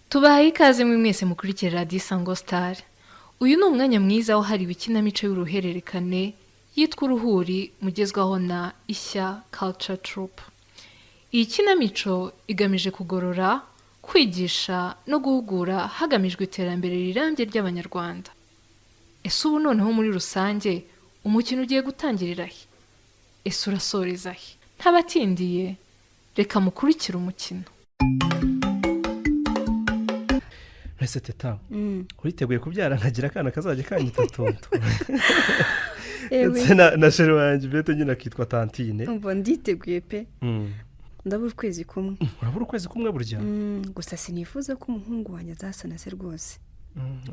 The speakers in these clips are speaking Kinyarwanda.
Tubahaye ikaze mwe mwese mukurikira Radio Isango Star. Uyu ni umwanya mwiza wahariwe ikinamico y'uruhererekane yitwa Uruhuri mugezwaho na Ishya Culture Troupe. Iyi kinamico igamije kugorora, kwigisha no guhugura hagamijwe iterambere rirambye ry'Abanyarwanda. Ese ubu noneho muri rusange umukino ugiye gutangirira he? Ese urasoreza he? Ntabatindiye, reka mukurikire umukino. Ese teta uriteguye kubyara nkagira akana kazajya kanyita tonto. Na sheri wanjye bete nyine akitwa Tantine. Umva nditeguye pe. Ndabura ukwezi kumwe. Urabura ukwezi kumwe burya? Gusa sinifuza ko umuhungu wanjye azasana se rwose.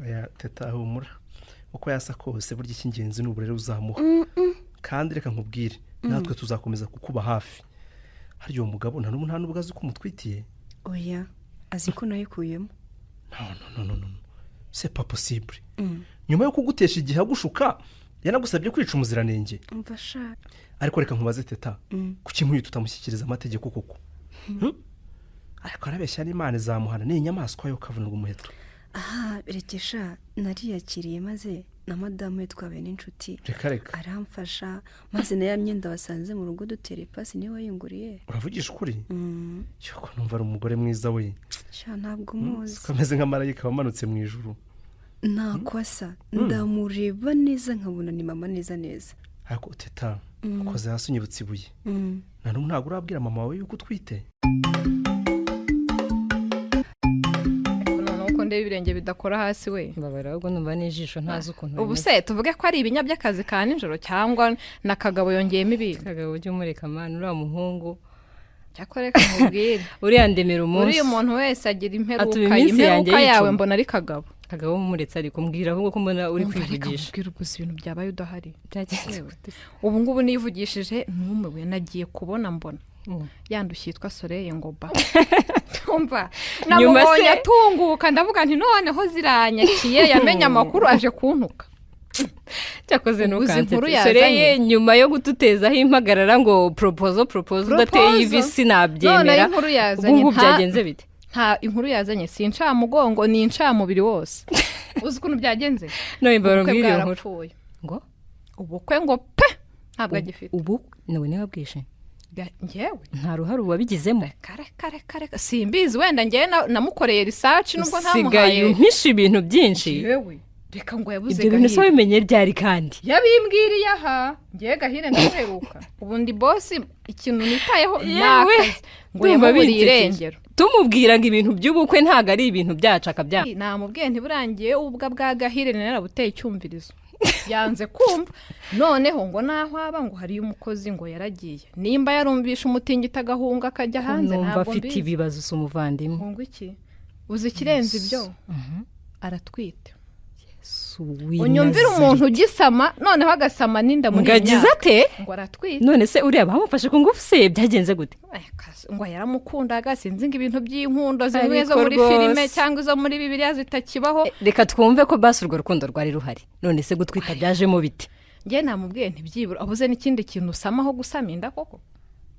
Oya teta humura. Uko yasa kose burya icy'ingenzi n'uburere uzamuha. Kandi reka nkubwire natwe tuzakomeza kukuba hafi. Hari uwo mugabo nta n'ubwo azi ko umutwitiye. Oya azi ko nayikuyemo. No. C'est pas possible. Nyuma yo kugutesha igihe agushuka yanagusabye kwica umuziranenge. Umva sha. Ariko reka nkubaze teta. Kuki nk'uyu tutamushyikiriza amategeko koko? Ariko arabeshya n'Imana izamuhana ni inyamaswa yo kavunirwa umuheto. Berekesha nariyakiriye maze na madamu yitwabe n'inshuti. Reka. Aramfasha maze na ya myenda wasanze mu rugo dutere pasi niwe wayunguriye. Uravugisha ukuri? Cyoko numva ari umugore mwiza we. Sha ntabwo muzi. Kameze nka marayika wamanutse mu ijuru. Nakwasa ndamureba neza nkabona ni mama neza. Ariko teta ukoze hasi unyibutse ibuye. Na n'umwe ntabwo urabwira mama wawe yuko utwite. Ibirenge bidakora hasi we babara ahubwo numva n'ijisho ntazi ukuntu ubu se tuvuge ko ari ibinya by'akazi ka nijoro cyangwa na kagabo yongeyemo ibintu. Kagabo ujye umureka mana uriya muhungu cyakoreka mubwire uriya ndemera umunsi uriya umuntu wese agira imperuka yawe mbona ari kagabo umuretse ari kumbwira ahubwo ko mbona uri kwivugisha mbwira ubwo ibintu byabaye udahari ubu ngubu nivugishije ntumewe nagiye kubona mbona yandushye yitwa Soleil Ngoba. Umva namubonye atunguka ndavuga nti noneho ziranyakiye yamenye amakuru aje kuntuka. Cyakoze nukante Soleil nyuma yo gututezaho impagarara ngo proposal udateye ivisi nabyemera. Ubwo byagenze bite? Nta inkuru yazanye sinca mugongo ni inca mubiri wose. Uzi ukuntu byagenze? No imbaro mbiriyo nkuru. Ngo ubukwe ngo pe ntabwo agifite. Ubu nawe niwe bwishe. Ngewe nta ruhare wabigizemo. Kare simbizi wenda ngewe namukoreye research nubwo ntamuhaye. Sigaye umpisha ibintu byinshi. Yewe reka ngo yabuze Gahire. Ibyo bintu so bimenye ryari kandi. Yabimbwiriye aha ngewe Gahire ndaheruka. Ubundi boss ikintu nitayeho nakazi ngo yamubiri irengero. Tumubwira ngo ibintu by'ubukwe ntago ari ibintu byacu akabya. Namubwiye ntiburangiye ubwa bwa Gahire narabuteye icyumvirizo. Yanze kumva noneho ngo naho aba ngo hari umukozi ngo yaragiye nimba yarumvisha umutingita agahunga akajya hanze ntabwo afite ibibazo usumuvandimwe ngo iki uzi kirenze ibyo aratwite. Unyumvira umuntu ugisama noneho agasama ninda muri ngagize ate ngo aratwite. None se uriya bamufashe ku ngufu se byagenze gute? Ngo yaramukundaga sinzi ngo ibintu by'inkundo zimwe zo muri filime cyangwa zo muri Bibiliya zitakibaho. Reka twumve ko basi urwo rukundo rwari ruhari. None se gutwita byajemo bite? Nge namubwiye ntibyibura abuze n'ikindi kintu usamaho gusaminda koko.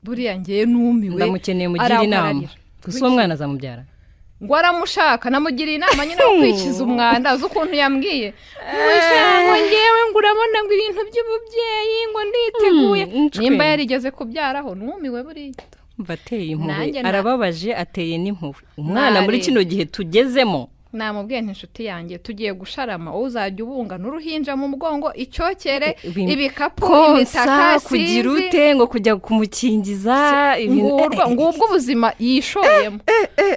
Buriya ngiye numiwe ndamukeneye mugira inama. Gusa uwo mwana azamubyara. Ngo aramushaka namugiriye inama nyine yo kwikiza umwanda uzi ukuntu yambwiye. Ngo ngewe ngo urabona ngo ibintu by'ububyeyi ngo nditeguye nimba yarigeze kubyaraho numiwe buriya. Bateye impuhwe arababaje ateye n'impuhwe. Umwana muri kino gihe tugezemo namubwiye n'inshuti yanjye tugiye gusharama uzajya ubunga n'uruhinja mu mugongo icyokere ibikapu imitaka kugira ute ngo kujya kumukingiza ngubwo ubuzima yishoyemo.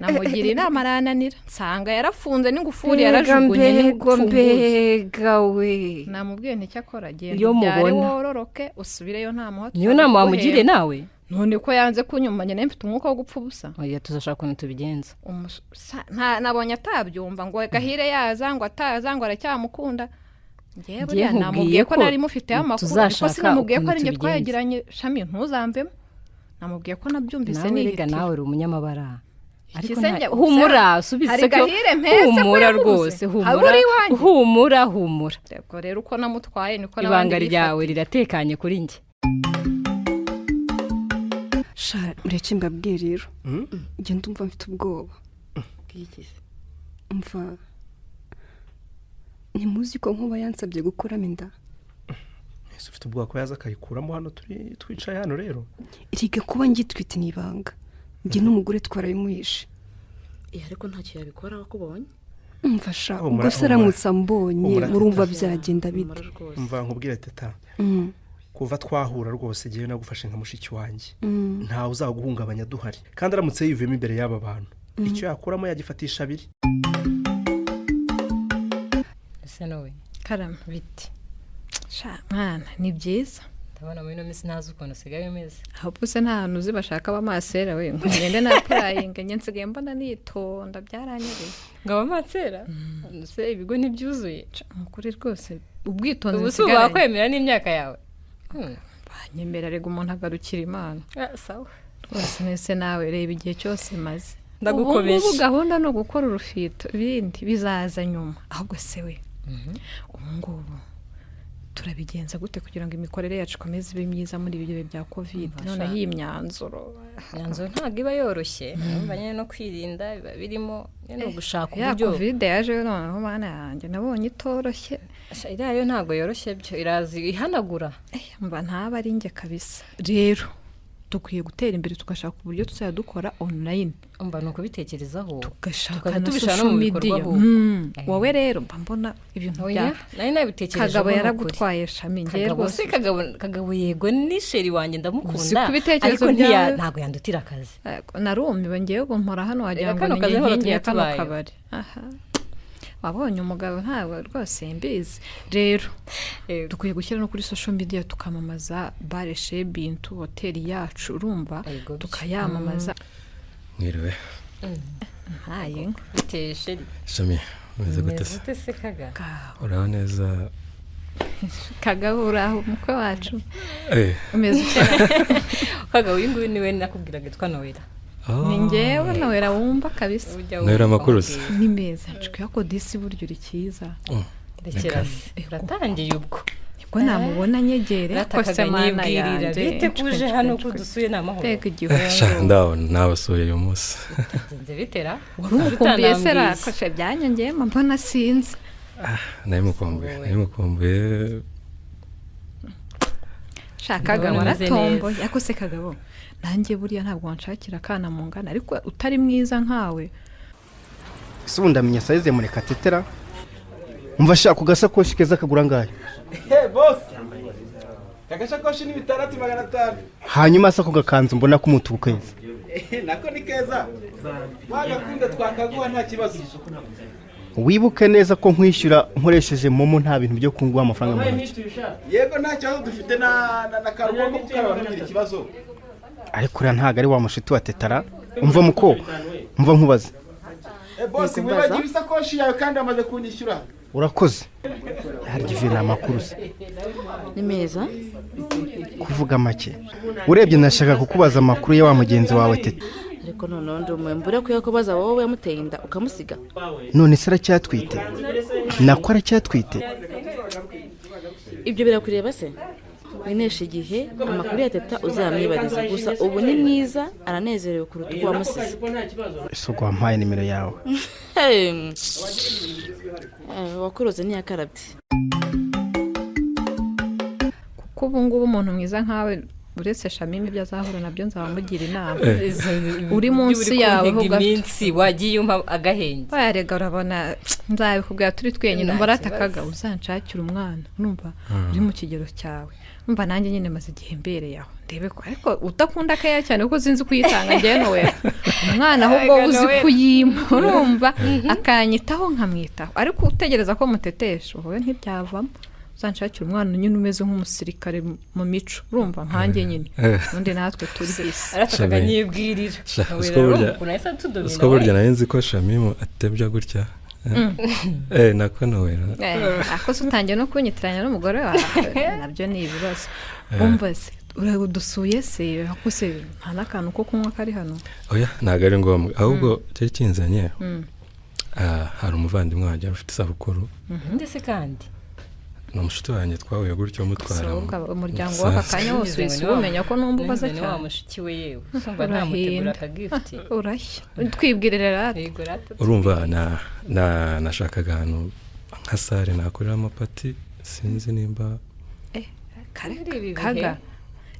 Namugira inama arananira nsanga yarafunze n'ingufuri yarajugunye mbega we. Namubwiye nticyo akora genda byari wororoke usubireyo nta muhato. Niyo nama wamugiriye nawe? None ko yanze kunyuma nyene mfite umwuka wo gupfa ubusa. Oya tuzashaka kuntu tubigenza. Nabonye atabyumva ngo Gahire yaza ngo ataza ngo aracyamukunda. Ngewe buriya namubwiye ko nari mufite amakuru ariko sinamubwiye ko ari nge twayagiranye shami ntuzambemo. Namubwiye ko nabyumvise n'ihita. Nawe uri umunyamabara. Ariko humura subise ko humura rwose humura. Rero uko namutwaye niko ibanga ryawe riratekanye kuri nge. Sha ureke mbabwiye rero. Nge ndumva mfite ubwoba. Bw'ikize. mva ntimuzi ko nkuba yansabye gukuramo inda ese ufite ubwoba ko yaza akayikuramo hano twicaye hano rero irige kuba ngitwite n'ibanga njye n'umugore twarabimuhishe ariko ntacyo yabikora wakubonye mfasha ubwo se aramutse ambonye murumva byagenda bite mva nkubwire teta kuva twahura rwose ngewe nagufashe nka mushiki wanjye ntawe uzaguhungabanya duhari kandi aramutse yivuyemo imbere y'aba bantu icyo yakuramo yagifatisha abiri ese nawe karama biti mwana ni byiza ndabona muri ino minsi ntazi ukuntu usigaye umeze ahubwo se nta hantu uzi bashaka abamasera we ngende napurayinga njye nsigaye mbona nitonda byaranyereye ngo abamasera se ibigo ntibyuzuye ukuri rwose ubwitonzi ubu si wakwemera n'imyaka yawe banyemera rega umuntu agarukira imana sawa rwose nese nawe reba igihe cyose maze ndagukomeje ubu gahunda ni ugukora urufito ibindi bizaza nyuma ahubwo se we ubu ngubu turabigenza gute kugira ngo imikorere yacu ikomeze ibe myiza muri ibi bihe bya covid noneho iyi myanzuro ntabwo iba yoroshye nyine no kwirinda biba birimo no gushaka uburyo covid yaje noneho mana yanjye nabonye itoroshye iriya yo ntabwo yoroshye byo irazi ihanagura mba ntaba ari njye kabisa rero dukwiye gutera imbere tugashaka uburyo tuzajya dukora online umva ni ukubitekerezaho tugashaka na social media wowe rero mba mbona ibintu bya nari nabitekereje kagabo yaragutwaye shami ngiye rwose kagabo yego ni sheri wanjye ndamukunda ariko ntabwo yandutira akazi narumiwe ngiye gumpora hano wagira ngo ni inkingi kano kabari wabonye umugabo ntabwo rwose mbizi rero dukwiye gushyira no kuri social media tukamamaza bare chez Bintu hoteli yacu urumva tukayamamaza mwiriwe ntaye biteye sheri shami umeze gute se kaga uraho neza kagabo uraho umukwe wacu umeze kaga uyu nguyu niwe nakubwiraga yitwa Noella ni njyewe Noella wumva kabisa Noella amakuru se ni meza nshikuye ko disi buryo uri cyiza uratangiye ubwo nibwo namubona nyegere ko se mana yanjye bite kuje hano ko dusuye n'amahoro teka igihungu ndabona nabasuye uyu munsi nze bitera urukumbuye se rakoshe byanyongeye mbona sinzi nayimukumbuye shakaga waratombo yakose kagabo nanjye buriya ntabwo wanshakira akana mu ngana ariko utari mwiza nkawe ese ubu ndamenya sayize mureka tetera umva shaka ugasakoshi keza kagura ngayo bose agasakoshi ni 650 hanyuma se ako gakanzu mbona ko umutuku keza nako ni keza wagakunda twakaguha nta kibazo wibuke neza ko nkwishyura nkoresheje momo nta bintu byo kunguha amafaranga mu ntoki yego nta kibazo dufite na karugo ko kukaraba ntugira ikibazo ariko uriya ntabwo ari wa mushiti wa tetara umva muko umva nkubaze bose mwibagiwe isakoshi yawe kandi amaze kunyishyura urakoze harya ivi ni amakuru se ni meza kuvuga make urebye nashaka kukubaza amakuru ya wa mugenzi wawe tete ariko noneho ndumwembure ko yakubaza wowe yamuteye inda ukamusiga none se aracyatwite nako aracyatwite ibyo birakureba se winesha igihe amakuru ya teta uzamwibariza gusa ubu ni mwiza aranezerewe kuruta uko wamusize ese ubwo wampaye nimero yawe wakuroze ntiyakarabye kuko ubu ngubu umuntu mwiza nkawe uretse shamimi ibyo azahura nabyo nzabamugira inama uri munsi yawe ho gato iminsi wagiye umpa agahenge bayarega urabona nzabikubwira turi twenyine mbaratakaga uzanshakira umwana urumva uri mu kigero cyawe umva nanjye nyine maze igihe mbereye aho ndebe ko ariko udakunda akaya cyane kuko sinzi kuyitanga njyewe Noella umwana ahubwo uzi kuyimpa urumva akanyitaho nkamwitaho ariko utegereza ko mutetesha wowe ntibyavamo uzanshakira umwana nyine umeze nk'umusirikare mu mico urumva nkanjye nyine undi natwe turi isi aratakaga nyibwirira siko burya nari nzi ko Shamimu atebya gutya nako Noella ako se utangiye no kunyitiranya n'umugore wawe nabyo ni ibibazo umva se uradusuye se akuse nta n'akantu ko kunywa kari hano oya ntabwo ari ngombwa ahubwo cyari kinzanye hari umuvandimwe wanjye ufite isabukuru ndetse kandi ni umushuti wanjye twahuye gutyo mutwara umuryango w'aka kanya wose wese umenya ko numva ubaza cyane wa mushiki we yewe usanga ntamutegura akagifuti urashya twibwirire rero urumva nashakaga ahantu nka sare nakoreramo pati sinzi nimba kaga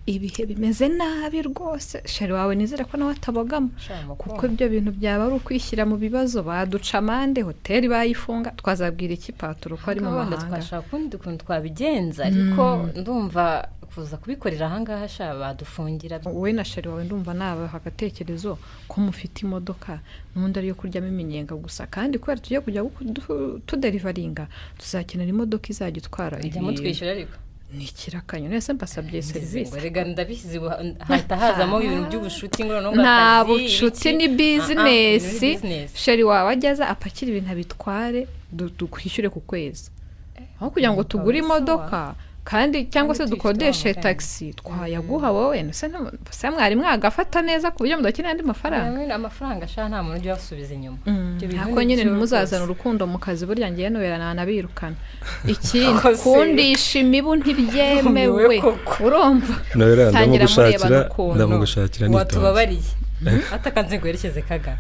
ibihe bimeze nabi rwose sheri wawe nizere ko nawe atabogamo kuko ibyo bintu byaba ari ukwishyira mu bibazo baduca amande hoteli bayifunga twazabwira iki paturo ko ari mu mahanga twashaka ukundi kuntu twabigenza ariko ndumva kuza kubikorera ahangaha sha badufungira wowe na sheri wawe ndumva nabaha agatekerezo ko mufite imodoka n'ubundi ariyo kuryamo iminyenga gusa kandi kubera tugiye kujya tuderivaringa tuzakenera imodoka izajya itwara ijya mutwishyura ariko ni ikirakanyo nese mbasabye serivisi rega ndabizi hahita hazamo ibintu by'ubushuti ngo nta bucuti ni bizinesi sheri wawe ageza apakira ibintu abitware dukwishyure ku kwezi aho kugira ngo tugure imodoka kandi cyangwa se dukodeshe taxi twayaguha wowe se mwari mwagafata neza ku buryo mudakeneye andi mafaranga amafaranga sha nta muntu ujya basubiza inyuma nako nyine ntimuzazana urukundo mu kazi burya ngiye nubera nabirukana ikindi kundisha imibu ntibyemewe urumva ndamugushakira watubabariye atakanze ngo yerekeze kaga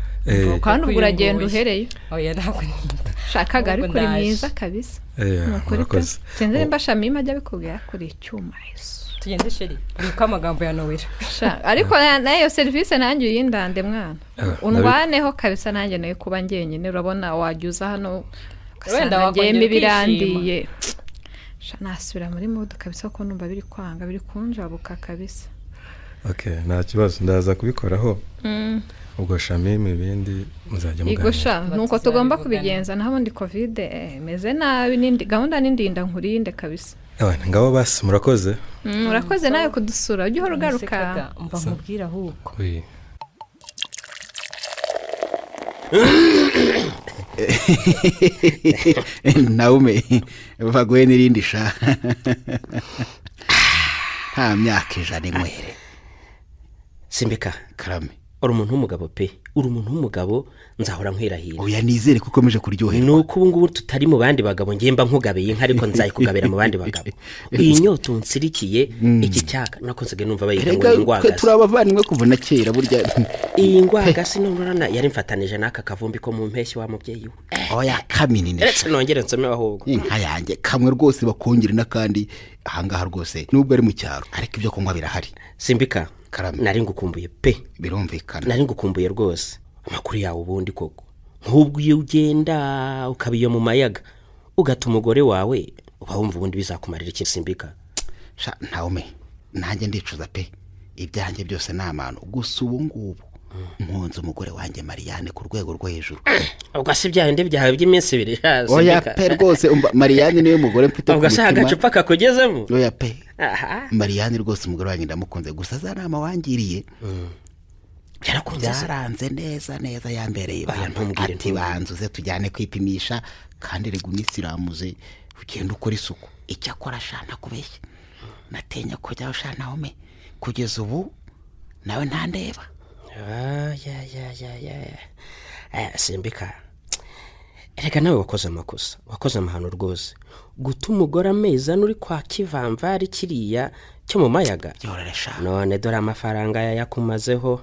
kandi ubwo uragenda uhereye oya ntabwo nita shakaga ariko uri mwiza kabisa murakoze sinzi nimba shamima ajya bikubwira kuri icyuma tugende sheri uko amagambo ya nowera ariko nayo serivisi nanjye uyindande mwana undwaneho kabisa nanjye nayo kuba ngenyine urabona wajyuza hano ugasanga ngiyemo ibirandiye nasubira muri modo kabisa ko numva biri kwanga biri kunjabuka kabisa nta kibazo ndaza kubikoraho ubwo shamimi ibindi muzajya muganira nuko tugomba kubigenza naho ubundi covid meze nabi gahunda n'indinda nkurinde kabisa ngabo basi murakoze murakoze nawe kudusura ujye uhora ugaruka mva nkubwira ahubwo nawe bagoye n'irindi sha nta myaka ijana inywere Simbika karame uri umuntu w'umugabo pe uri umuntu w'umugabo nzahora nkwirahira oya nizere ko ukomeje kuryoherwa nuko ubu ngubu tutari mu bandi bagabo ngemba nkugabeye inka ariko nzayikugabira mu bandi bagabo iyi nyoto nsirikiye iki cyaka nakonse numva bayita ngo ingwaga turabavana kuva na kera burya iyi ngwaga sinurana yari mfatanije naka kavumbi ko mu mpeshyi wa mubyeyi we oya kamini ndetse nongere nsome ahubwo inka yanjye kamwe rwose bakongera n'akandi ahangaha rwose nubwo ari mu cyaro ariko ibyo kunywa birahari Simbika nari ngukumbuye pe birumvikana nari ngukumbuye rwose amakuru yawe ubundi koko nk'ubwo iyo ugenda ukabiyo mu mayaga ugata umugore wawe uba wumva ubundi bizakumarira iki Simbika ntawume nanjye ndicuza pe ibyanjye byose ni amano gusa ubu ngubu mpunze umugore wanjye Mariane ku rwego rwo hejuru ubwo si byahinde byahawe by'iminsi ibiri oya pe rwose Mariane niwe mugore mfite ubwo se agacupa kakugezemo oya pe Mariane rwose umugore wanjye ndamukunze gusa za nama wangiriye yarakunze yaranze neza yambereye ati banzuze tujyane kwipimisha kandi rego Kwisiramuze ugenda ukora isuku icyo akora shana kubeshya natenya ko jya ushana home kugeza ubu nawe ntandeba Simbika reka nawe wakoze amakosa wakoze amahano rwose guta umugore amezi uri kwa kivamvari kiriya cyo mu mayaga none dore amafaranga yakumazeho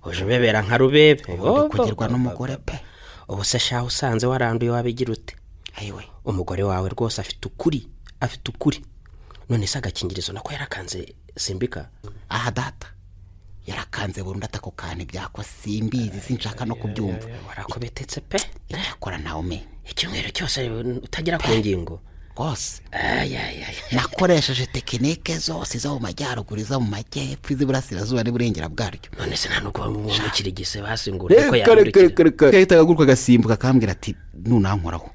uje bebera nka rubebe kugerwa n'umugore pe ubu se shaho usanze waranduye wabigira ute ayiwe umugore wawe rwose afite ukuri none se agakingirizo nako yarakanze Simbika aha data yarakanze burundu atako kantu byako simbizi sinshaka no kubyumva warakobetetse pe irakora nawe me icyumweru cyose utagira ku ngingo rwose nakoresheje tekinike zose zo mu majyaruguru zo mu majyepfo z'iburasirazuba n'uburengera bwaryo none se nta nubwo mukirigise basingura ko yandukira kahita agaguruka agasimbuka akambwira ati nunankoraho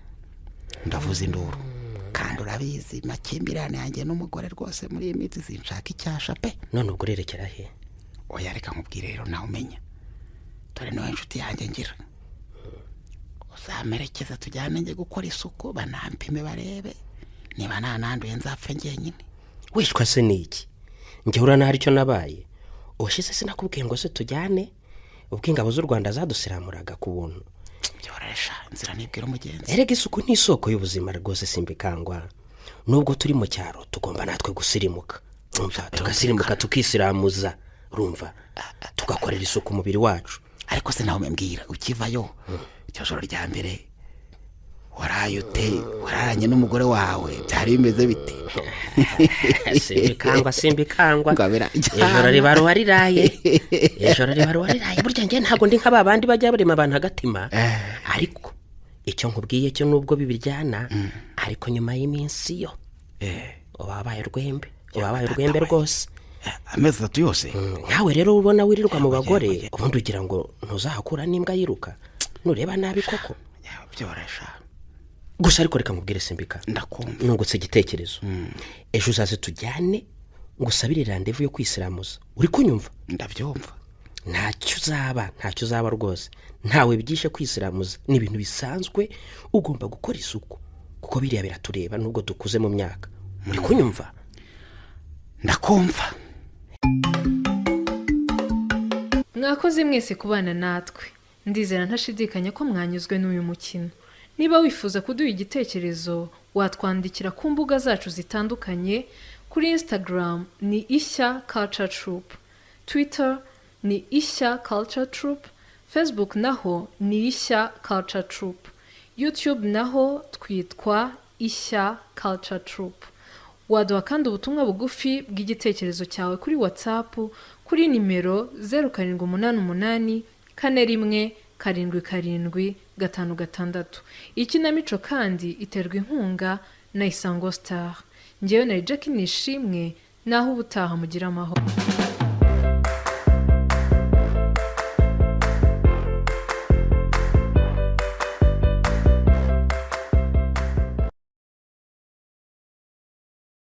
ndavuze induru kandi urabizi makimbirane yanjye n'umugore rwose muri iyi minsi sinshaka icyasha pe none ubwo urerekera he oya reka nkubwire rero nawe umenya dore nawe inshuti yanjye ngira uzamerekeza tujyane njye gukora isuku banampime barebe niba nananduye nzapfa njyenyine wishwa se niki njye urana hari cyo nabaye ushize sinakubwiye ngo se tujyane ubwo ingabo z'u Rwanda zadusiramuraga ku buntu byoresha inzira nibwira umugenzi erega isuku ni isoko y'ubuzima rwose Simbikangwa nubwo turi mu cyaro tugomba natwe gusirimuka urumva tugasirimuka tukisiramuza urumva tugakorera isuku umubiri wacu. ariko se nawe mbwira ukivayo iryo joro rya mbere waraye ute wararanye n'umugore wawe byari bimeze bite? Simbikangwa ijoro riba ruhariraye burya njye ntabwo ndi nk'aba bandi bajya barema abantu agatima ariko icyo nkubwiye cyo nubwo bibiryana ariko nyuma y'iminsi yo wabaye urwembe rwose amezi 3 yose. Nawe rero ubona wirirwa mu bagore ubundi ugira ngo ntuzahakura n'imbwa yiruka nureba nabi koko byorasha. gusa ariko reka nkubwire Simbika ndakumva nungutse igitekerezo ejo uzaze tujyane ngusabire randevu yo kwisiramuza uri kunyumva? ndabyumva. ntacyo uzaba rwose ntawe byishe kwisiramuza ni ibintu bisanzwe ugomba gukora isuku kuko biriya biratureba nubwo dukuze mu myaka uri kunyumva? ndakumva. mwakoze mwese kubana natwe ndizera ntashidikanya ko mwanyuzwe n'uyu mukino. Niba wifuza kuduha igitekerezo watwandikira ku mbuga zacu zitandukanye. Kuri Instagram ni Ishya Culture Troop, Twitter ni Ishya Culture Troop, Facebook naho ni Ishya Culture Troop, YouTube naho twitwa Ishya Culture Troop. Waduha kandi ubutumwa bugufi bw'igitekerezo cyawe kuri WhatsApp kuri nimero 0788 41 7 7 Ikinamico kandi iterwa inkunga na Isango Star. Njyewe na Jackie Nishimwe naho ubutaha mugira amahoro.